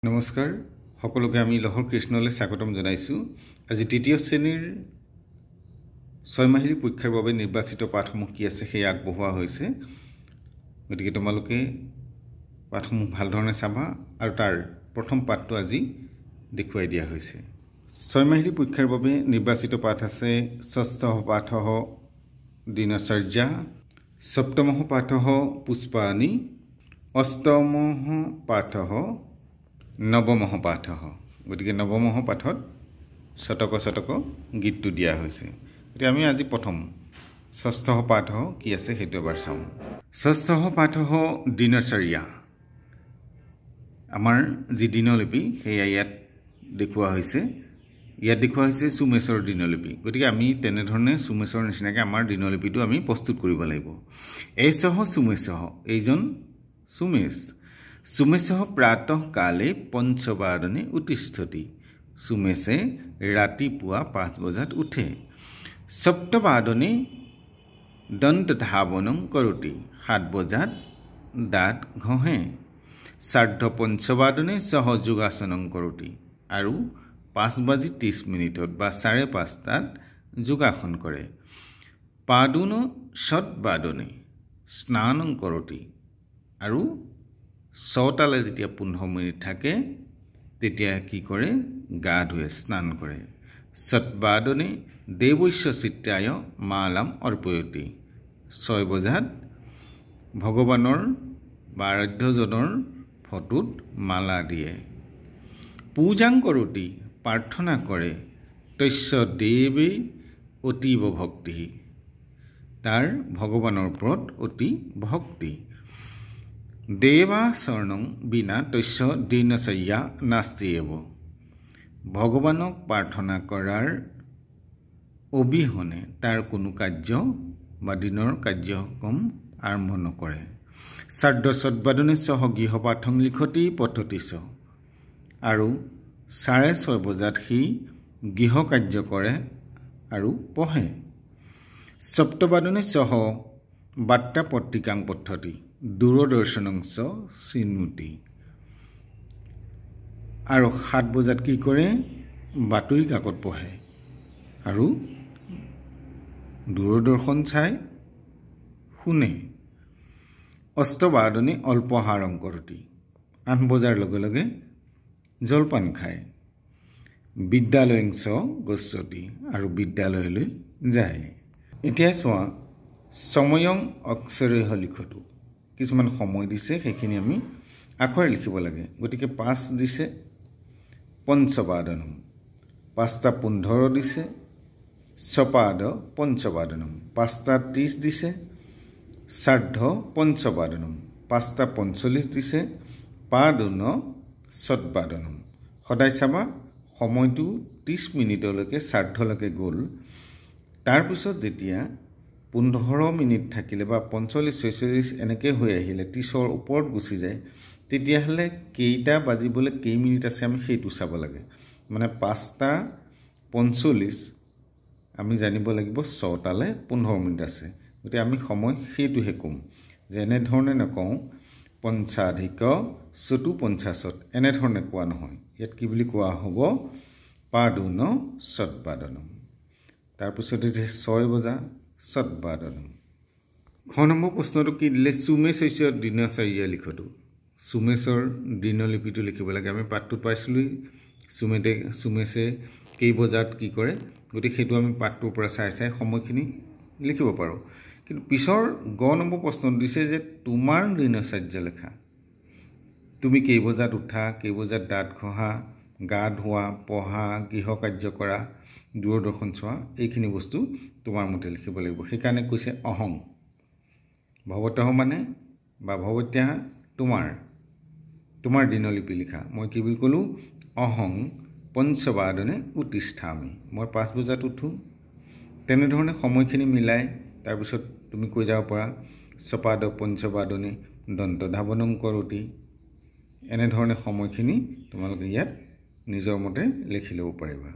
নমস্কাৰ সকলোকে আমি লহৰ কৃষ্ণলৈ স্বাগতম জনাইছো। আজি তৃতীয় শ্ৰেণীৰ 6 মাহিলী পৰীক্ষাৰ বাবে নিৰ্বাচিত পাঠসমূহ কি আছে সেই আগবঢ়োৱা হৈছে। গতিকে তোমালোকে পাঠসমূহ ভাল ধৰণে চাবা আৰু তাৰ প্ৰথম পাঠটো আজি দেখুৱাই দিয়া হৈছে। 6 মাহিলী পৰীক্ষাৰ বাবে নিৰ্বাচিত পাঠ আছে ষষ্ঠঃ পাঠঃ দিনচৰ্যা, সপ্তমঃ পাঠঃ পুষ্পাণি, অষ্টমঃ পাঠঃ নৱমঃ পাঠঃ। গতিকে নৱমঃ পাঠত শতক গীতটো দিয়া হৈছে। এতিয়া আমি আজি প্ৰথম ষষ্ঠঃ পাঠঃ কি আছে সেইটো এবাৰ চাওঁ। ষষ্ঠঃ পাঠঃ দিনচৰ্যা। আমাৰ যি দিনলিপি সেয়া ইয়াত দেখুওৱা হৈছে। ইয়াত দেখুওৱা হৈছে সুমেশৰ দিনলিপি। গতিকে আমি তেনেধৰণে সুমেশৰ নিচিনাকৈ আমাৰ দিনলিপিটো আমি প্ৰস্তুত কৰিব লাগিব। এষঃ সুমেশঃ, এইজন সুমেশ। সুমেশঃ প্ৰাতঃ কালে পঞ্চবাদনে উত্তিষ্ঠতি। সুমেশে ৰাতিপুৱা 5 বজাত উঠে। সপ্তবাদনে দন্তধাৱনং কৰোতি। 7 বজাত দাঁত ঘঁহে। সাৰ্ধপঞ্চবাদনে সহ যোগাসনং কৰোতি। আৰু 5:30 বা 5:30 যোগাসন কৰে। পাদুন ষটবাদনে স্নানং কৰোতি। আৰু 6টালৈ যেতিয়া 15 মিনিট থাকে তেতিয়া কি কৰে? গা ধুৱে, স্নান কৰে। সৎবাদনে দেৱস্য চিত্ৰায় মালাম অৰ্পয়তি। 6 বজাত ভগৱানৰ বা আৰাধ্যজনৰ ফটোত মালা দিয়ে। পূজাং কৰোতি, প্ৰাৰ্থনা কৰে। তস্য দেৱে অতীব ভক্তি, তাৰ ভগৱানৰ ওপৰত অতি ভক্তি। দেৱাচৰণং বিনা তস্য দিনচৰ্যা নাস্তি এব। ভগৱানক প্ৰাৰ্থনা কৰাৰ অবিহনে তাৰ কোনো কাৰ্য বা দিনৰ কাৰ্যক্ৰম আৰম্ভ নকৰে। সাৰ্ধষটবাদনে সহ গৃহপাঠং লিখতি পঠতি চ। আৰু 6:30 বজাত সি গৃহ কাৰ্য কৰে আৰু পঢ়ে। সপ্তবাদনে সহ বাৰ্তা পত্ৰিকাং পঠতি। দূৰদৰ্শনং চ শৃণোতি। আৰু 7 বজাত কি কৰে? বাতৰি কাকত পঢ়ে আৰু দূৰদৰ্শন চাই শুনে। অষ্টবাদনে অল্পাহাৰং কৰোতি। 8 বজাৰ লগে লগে জলপান খায়। বিদ্যালয়ং চ গচ্ছতি, আৰু বিদ্যালয়লৈ যায়। এতিয়া চোৱা, সময়ং অক্ষৰেহ লিখতো। কিছুমান সময় দিছে, সেইখিনি আমি আখৰে লিখিব লাগে। গতিকে 5 দিছে, পঞ্চবাদনম। 5:15 দিছে, সপাদ পঞ্চবাদনম। 5:30 দিছে, সাৰ্ধ পঞ্চবাদনম। 5:45 দিছে, পাদুন ষটবাদনম। সদায় চাবা, সময়টো 30 মিনিটলৈকে সাৰ্ধলৈকে গ'ল। তাৰপিছত যেতিয়া 15 মিনিট থাকিলে বা 45-46 এনেকৈ হৈ আহিলে, 30ৰ ওপৰত গুচি যায়, তেতিয়াহ'লে কেইটা বাজিবলৈ কেই মিনিট আছে আমি সেইটো চাব লাগে। মানে 5:45 আমি জানিব লাগিব 6টালৈ 15 মিনিট আছে। গতিকে আমি সময় সেইটোহে ক'ম, যে এনেধৰণে নকওঁ 5:45 এনেধৰণে কোৱা নহয়। ইয়াত কি বুলি কোৱা হ'ব? পাদুন ষটবাদনম। তাৰপিছতে যে 6 বজা সৎবাদনম। খ নম্বৰ প্ৰশ্নটো কি দিলে? সুমেশস্য দিনচৰ্যা লিখতো। সুমেশৰ দিনলিপিটো লিখিব লাগে। আমি পাঠটোত পাইছিলোঁই সুমেশে কেই বজাত কি কৰে। গতিকে সেইটো আমি পাঠটোৰ পৰা চাই সময়খিনি লিখিব পাৰোঁ। কিন্তু পিছৰ গ নম্বৰ প্ৰশ্নটো দিছে যে তোমাৰ দিনচৰ্যা লেখা। তুমি কেই বজাত উঠা, কেই বজাত দাঁত ঘঁহা, গা ধোৱা, পঢ়া, গৃহ কাৰ্য কৰা, দূৰদৰ্শন চোৱা, এইখিনি বস্তু তোমাৰ মতে লিখিব লাগিব। সেইকাৰণে কৈছে অহং। ভৱতঃ মানে বা ভৱত্যাহ তোমাৰ দিনলিপি লিখা। মই কি বুলি ক'লোঁ? অহং পঞ্চবাদনে উত্তিষ্ঠামি। মই 5 বজাত উঠোঁ। তেনেধৰণে সময়খিনি মিলাই তাৰপিছত তুমি কৈ যাব পাৰা সপাদ পঞ্চবাদনে দন্তধাৱনং কৰোতি। এনেধৰণে সময়খিনি তোমালোকে ইয়াত নিজৰ মতে লিখি ল'ব পাৰিবা।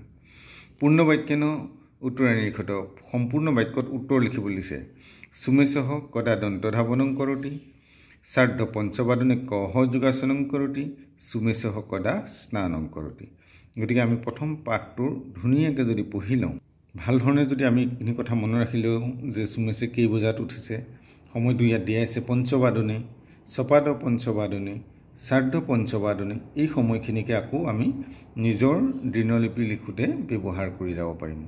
পূৰ্ণ বাক্যেন উত্তৰাণি লিখত। সম্পূৰ্ণ বাক্যত উত্তৰ লিখিবলৈ দিছে। সুমেশঃ কদা দন্তধাৱনং কৰোতি। সাৰ্ধ পঞ্চবাদনে কহ যোগাসনং কৰোতি সুমেশহ কদা স্নানং কৰোতি। গতিকে আমি প্ৰথম পাঠটোৰ ধুনীয়াকৈ যদি পঢ়ি লওঁ, ভাল ধৰণে যদি আমি এইখিনি কথা মনত ৰাখি লওঁ যে সুমেশে কেই বজাত উঠিছে, সময়টো ইয়াত দিয়া আছে পঞ্চবাদনে, সপাদ পঞ্চবাদনে, সাৰ্ধ পঞ্চবাদনে, এই সময়খিনিকে আকৌ আমি নিজৰ দিনলিপি লিখোঁতে ব্যৱহাৰ কৰি যাব পাৰিম।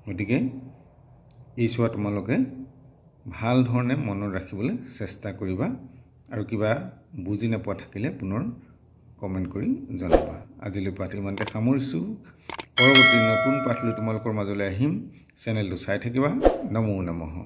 গতিকে এই চোৱা তোমালোকে ভাল ধৰণে মনত ৰাখিবলৈ চেষ্টা কৰিবা আৰু কিবা বুজি নোপোৱা থাকিলে পুনৰ কমেণ্ট কৰি জনাবা। আজিলৈ পাঠ ইমানতে সামৰিছোঁ। পৰৱৰ্তী নতুন পাঠ লৈ তোমালোকৰ মাজলৈ আহিম। চেনেলটো চাই থাকিবা। নমো নমঃ।